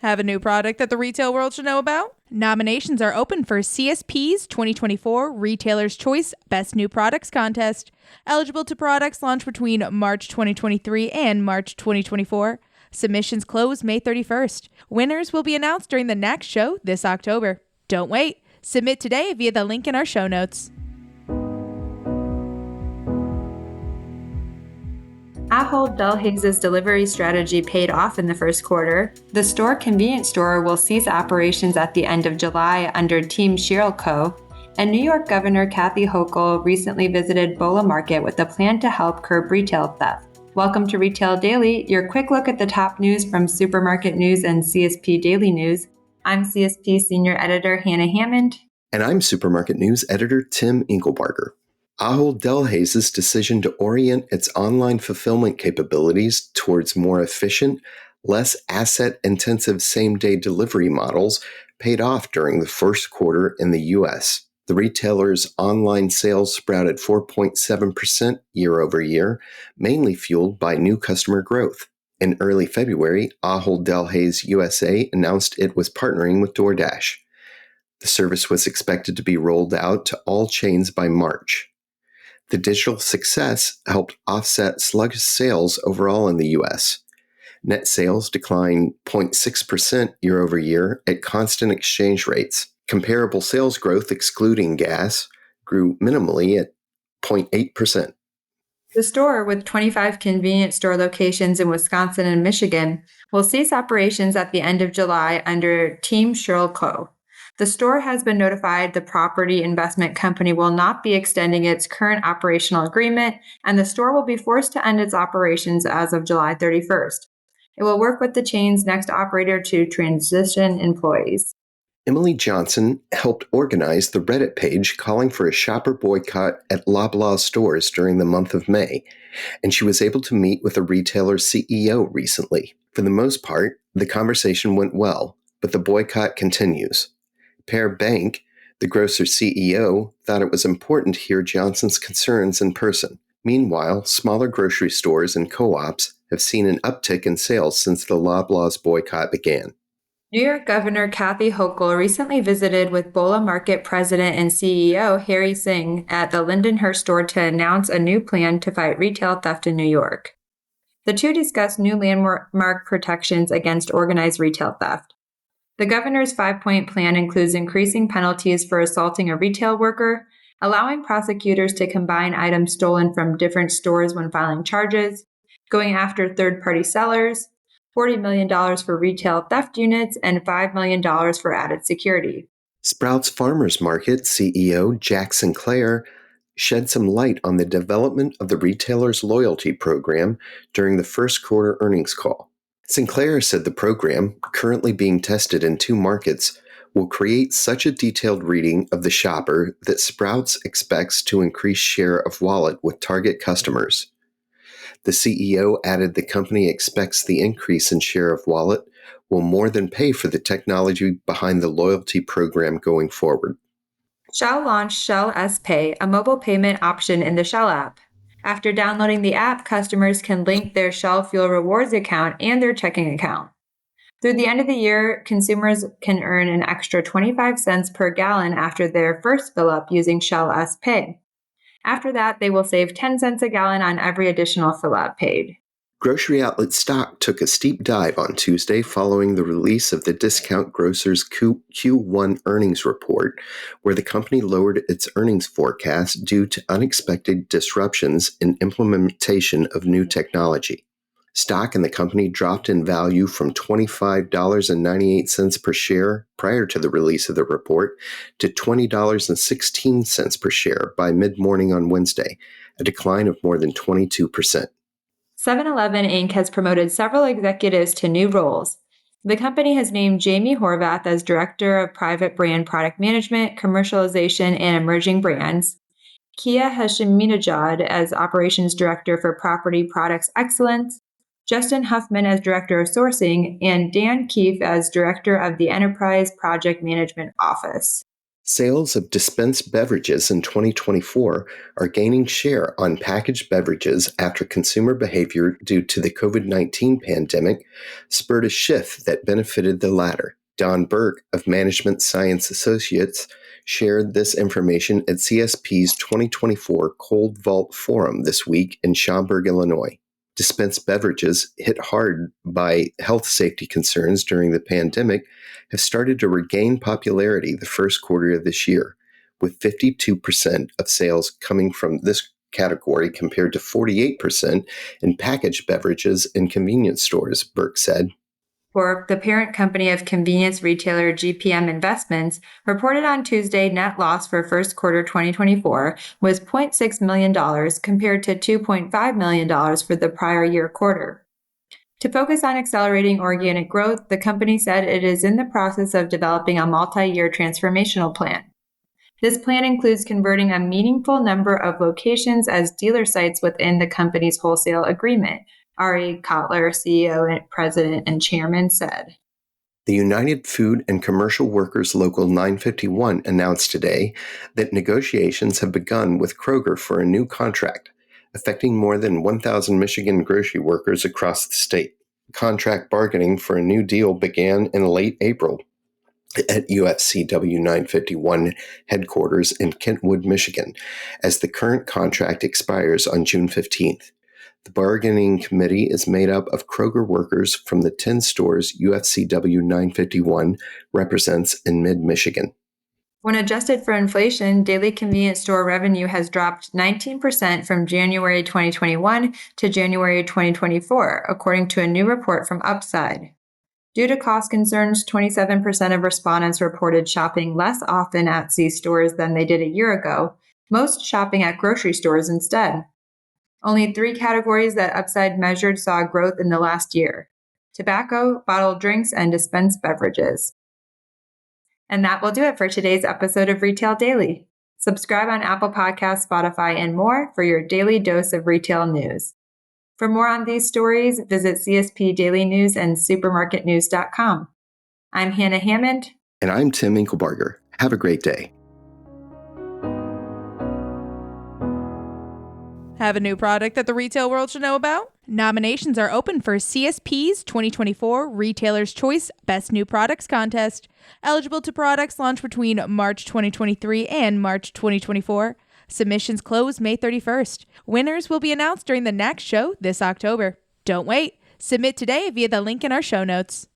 Have a new product that the retail world should know about? Nominations are open for CSP's 2024 Retailer's Choice Best New Products Contest. Eligible to products launched between March 2023 and March 2024. Submissions close May 31st. Winners will be announced during the next show this October. Don't wait. Submit today via the link in our show notes. Ahold Delhaize's delivery strategy paid off in the first quarter. The store convenience store will cease operations at the end of July under Team Schierl Co. And New York Governor Kathy Hochul recently visited Bolla Market with a plan to help curb retail theft. Welcome to Retail Daily, your quick look at the top news from Supermarket News and CSP Daily News. I'm CSP Senior Editor Hannah Hammond. And I'm Supermarket News Editor Tim Engelbarger. Ahold Delhaize's decision to orient its online fulfillment capabilities towards more efficient, less asset-intensive same-day delivery models paid off during the first quarter in the U.S. The retailer's online sales sprouted 4.7% year-over-year, mainly fueled by new customer growth. In early February, Ahold Delhaize USA announced it was partnering with DoorDash. The service was expected to be rolled out to all chains by March. The digital success helped offset sluggish sales overall in the U.S. Net sales declined 0.6% year-over-year at constant exchange rates. Comparable sales growth, excluding gas, grew minimally at 0.8%. The store, with 25 convenience store locations in Wisconsin and Michigan, will cease operations at the end of July under Team Schierl Co. The store has been notified the property investment company will not be extending its current operational agreement, and the store will be forced to end its operations as of July 31st. It will work with the chain's next operator to transition employees. Emily Johnson helped organize the Reddit page calling for a shopper boycott at Loblaw stores during the month of May, and she was able to meet with a retailer's CEO recently. For the most part, the conversation went well, but the boycott continues. Per Bank, the grocer's CEO, thought it was important to hear Johnson's concerns in person. Meanwhile, smaller grocery stores and co-ops have seen an uptick in sales since the Loblaw's boycott began. New York Governor Kathy Hochul recently visited with Bolla Market President and CEO Harry Singh at the Lindenhurst store to announce a new plan to fight retail theft in New York. The two discussed new landmark protections against organized retail theft. The governor's 5-point plan includes increasing penalties for assaulting a retail worker, allowing prosecutors to combine items stolen from different stores when filing charges, going after third-party sellers, $40 million for retail theft units, and $5 million for added security. Sprouts Farmers Market CEO Jack Sinclair shed some light on the development of the retailer's loyalty program during the first quarter earnings call. Sinclair said the program, currently being tested in 2 markets, will create such a detailed reading of the shopper that Sprouts expects to increase share of wallet with target customers. The CEO added the company expects the increase in share of wallet will more than pay for the technology behind the loyalty program going forward. Shell launched Shell S Pay, a mobile payment option in the Shell app. After downloading the app, customers can link their Shell Fuel Rewards account and their checking account. Through the end of the year, consumers can earn an extra 25 cents per gallon after their first fill-up using Shell S Pay. After that, they will save 10 cents a gallon on every additional fill-up paid. Grocery outlet stock took a steep dive on Tuesday following the release of the discount grocer's Q1 earnings report, where the company lowered its earnings forecast due to unexpected disruptions in implementation of new technology. Stock in the company dropped in value from $25.98 per share prior to the release of the report to $20.16 per share by mid-morning on Wednesday, a decline of more than 22%. 7-Eleven Inc. has promoted several executives to new roles. The company has named Jamie Horvath as Director of Private Brand Product Management, Commercialization, and Emerging Brands, Kia Hashiminejad as Operations Director for Property Products Excellence, Justin Huffman as Director of Sourcing, and Dan Keefe as Director of the Enterprise Project Management Office. Sales of dispensed beverages in 2024 are gaining share on packaged beverages after consumer behavior due to the COVID-19 pandemic spurred a shift that benefited the latter. Don Burke of Management Science Associates shared this information at CSP's 2024 Cold Vault Forum this week in Schaumburg, Illinois. Dispensed beverages, hit hard by health safety concerns during the pandemic, have started to regain popularity the first quarter of this year, with 52% of sales coming from this category compared to 48% in packaged beverages in convenience stores, Burke said. For the parent company of convenience retailer GPM Investments, reported on Tuesday net loss for first quarter 2024 was $0.6 million compared to $2.5 million for the prior year quarter. To focus on accelerating organic growth, the company said it is in the process of developing a multi-year transformational plan. This plan includes converting a meaningful number of locations as dealer sites within the company's wholesale agreement, Ari Kotler, CEO, President, and Chairman, said. The United Food and Commercial Workers Local 951 announced today that negotiations have begun with Kroger for a new contract, affecting more than 1,000 Michigan grocery workers across the state. Contract bargaining for a new deal began in late April at UFCW 951 headquarters in Kentwood, Michigan, as the current contract expires on June 15th. The bargaining committee is made up of Kroger workers from the 10 stores UFCW 951 represents in mid-Michigan. When adjusted for inflation, daily convenience store revenue has dropped 19% from January 2021 to January 2024, according to a new report from Upside. Due to cost concerns, 27% of respondents reported shopping less often at C-stores than they did a year ago, most shopping at grocery stores instead. Only 3 categories that Upside measured saw growth in the last year: tobacco, bottled drinks, and dispensed beverages. And that will do it for today's episode of Retail Daily. Subscribe on Apple Podcasts, Spotify, and more for your daily dose of retail news. For more on these stories, visit CSP Daily News and supermarketnews.com. I'm Hannah Hammond. And I'm Tim Inkelbarger. Have a great day. Have a new product that the retail world should know about? Nominations are open for CSP's 2024 Retailer's Choice Best New Products Contest. Eligible to products launched between March 2023 and March 2024. Submissions close May 31st. Winners will be announced during the next show this October. Don't wait. Submit today via the link in our show notes.